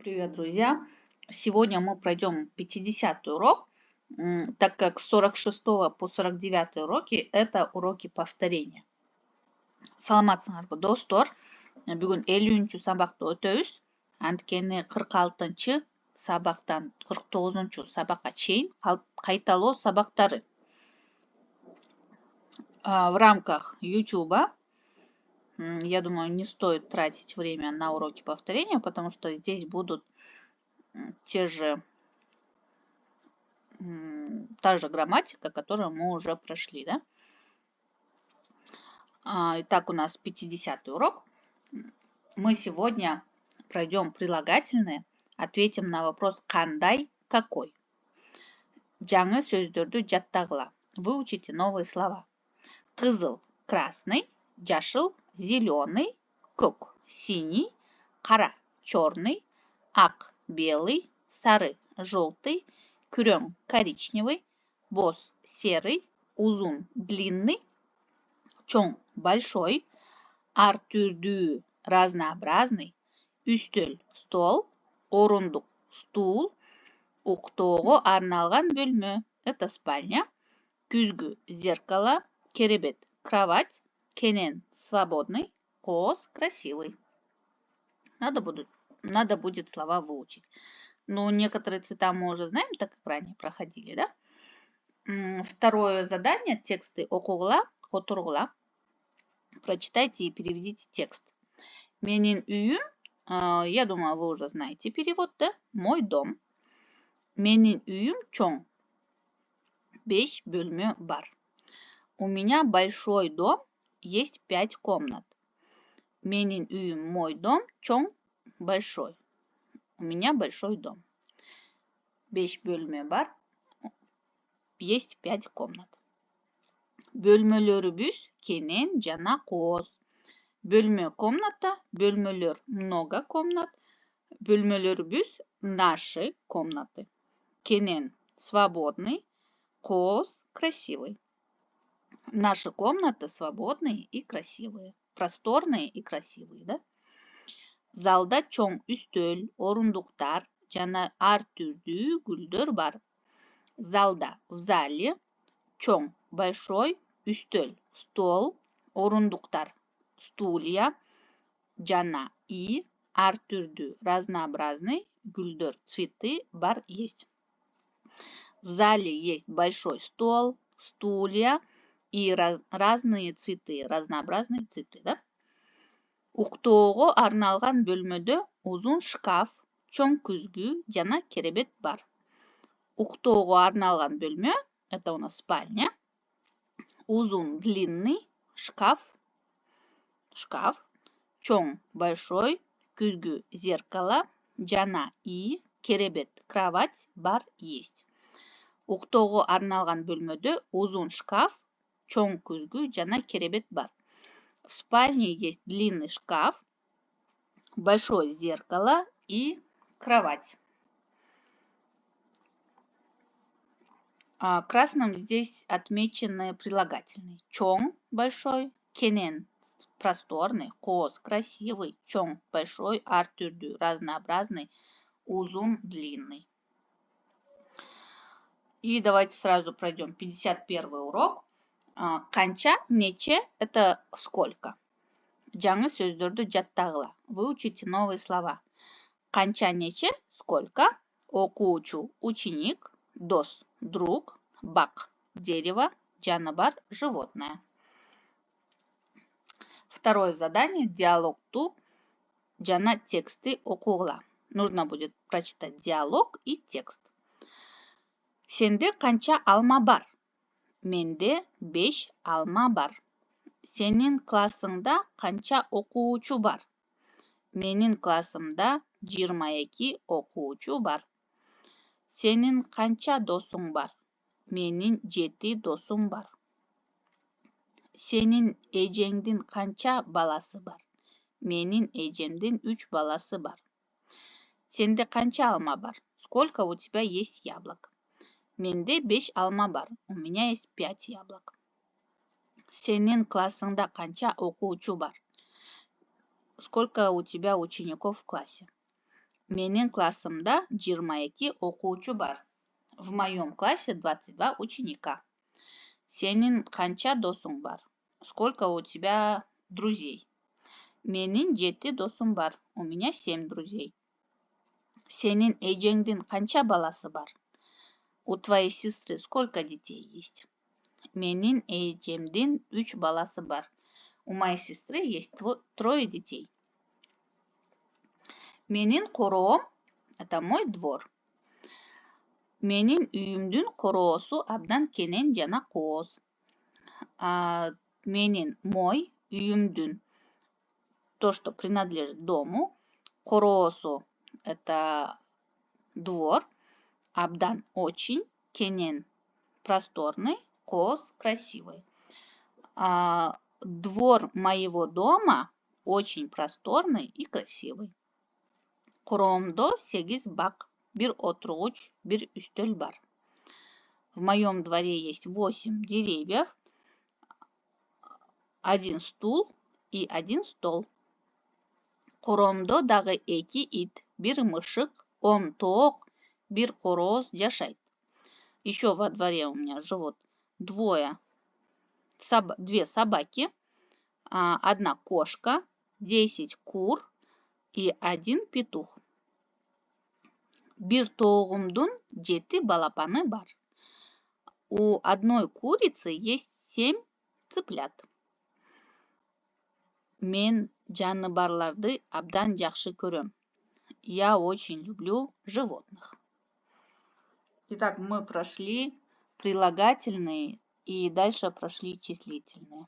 Привет, друзья! Сегодня мы пройдем 50-й урок, так как с 46 по 49 уроки это уроки повторения. Саламатсыңарбы достор, бүгін 50-ші сабақты өтөбүз. Анткени 46-чы сабактан 49-чу сабакка чейин кайталоо сабактары. В рамках YouTube, я думаю, не стоит тратить время на уроки повторения, потому что здесь будут та же грамматика, которую мы уже прошли, да? Итак, у нас 50-й урок. Мы сегодня пройдем прилагательные, ответим на вопрос «кандай» – «какой?». Жаңы сөздерді жаттағыла. Выучите новые слова. Кызыл – красный, жашыл – зеленый, көк – синий, қара – черный, ақ – белый, сары – желтый, күрең – коричневый, боз – серый, узун – длинный, чоң – большой, ар түрдүү – разнообразный, үстел – стол, орундук – стул, уктоого арналган бөлмө – это спальня, күзгү – зеркало, керебет – кровать, кенен – свободный, кооз – красивый. Надо будет слова выучить. Но некоторые цвета мы уже знаем, так как ранее проходили, да? Второе задание, тексты окугула, отургула. Прочитайте и переведите текст. Менин үйүм, я думаю, вы уже знаете перевод, да? Мой дом. Менин үйүм чоң. 5 бөлмө бар. У меня большой дом, есть 5 комнат. Менин үйүм, мой дом, чоң, большой. У меня большой дом. 5 бөлмө бар, есть 5 комнат. Бөлмөлөрүбүз кенен жана кооз. Бөлмө комната, бөлмөлөр много комнат. Бөлмөлөрүбүз наши комнаты. Кенен свободный, кооз красивый. Наши комнаты свободные и красивые. Просторные и красивые, да? Залда чоң үстөл, орундуктар жана ар түрдүү гүлдөр бар. Залда, в зале, чоң, большой, үстөл, стол, орундуктар, стулья, жана и ар түрдүү, разнообразный, гүлдөр, цветы бар есть. В зале есть большой стол, стулья и разные цветы, разнообразные цветы, да? Уктоого арналган бөлмөдө узун шкаф, чоң күзгү жана керебет бар. Уктоого арналган бөлмө, это у нас спальня. Узун длинный, шкаф, чоң большой, күзгү зеркало, жана и керебет кровать бар есть. Уктоого арналган бөлмөдө узун шкаф, чоң күзгү жана керебет бар. В спальне есть длинный шкаф, большое зеркало и кровать. Красным здесь отмечены прилагательные. Чоң – большой, кенен – просторный, кооз – красивый, чоң – большой, ар түрдүү – разнообразный, узун – длинный. И давайте сразу пройдем 51 урок. Канча, нече – это сколько. Жаңы сөздерді жаттағыла. Выучите новые слова. Канча, нече – сколько. Окуучу – ученик. Дос – друг. Бак – дерево. Жаныбар – животное. Второе задание – диалогту жана тексты окугула. Нужно будет прочитать диалог и текст. Сенде канча алма бар? Менде 5 алма бар. Сенин классыңда канча окуучу бар? Менин классымда 22 окуучу бар. Сенин канча досуң бар? Менин 7 досум бар. Сенин эжеңдин канча баласы бар? Менин эжемдин 3 баласы бар. Сенде канча алма бар? Сколько у тебя есть яблок? Менде 5 алма бар. У меня есть 5 яблок. Сенин классыңда канча окуучу бар? Сколько у тебя учеников в классе? Менің классымда 22 оқушы бар. В моем классе 22 ученика. Сенің қанша досың бар? Сколько у тебя друзей? Менің 7 досым бар. У меня 7 друзей. Сенің әжеңдің қанша баласы бар? У твоей сестры сколько детей есть? Менің әжемдің 3 баласы бар. У моей сестры есть 3 детей. Менің қороом – это мой двор. Менің үйімдің қороосу абдан кенен жана қооз. Менің мой үйімдің, то, что принадлежит дому, қороосу – это двор, абдан очень, кенен просторный, қооз красивый. Двор моего дома очень просторный и красивый. Қороомдо 8 бак, 1 отырғыч, 1 үстел бар. В моем дворе есть 8 деревьев, 1 стул и 1 стол. Қороомдо дагы 2 ит, 1 мышык, 10 тоок, 1 корооз жашайт. Еще во дворе у меня живут 2 собаки, 1 кошка, 10 кур и 1 петух. Бир тоогумдун 7 балапаны бар. У одной курицы есть 7 цыплят. Мен жаныбарларды абдан жакшы көрөм. Я очень люблю животных. Итак, мы прошли прилагательные и дальше прошли числительные.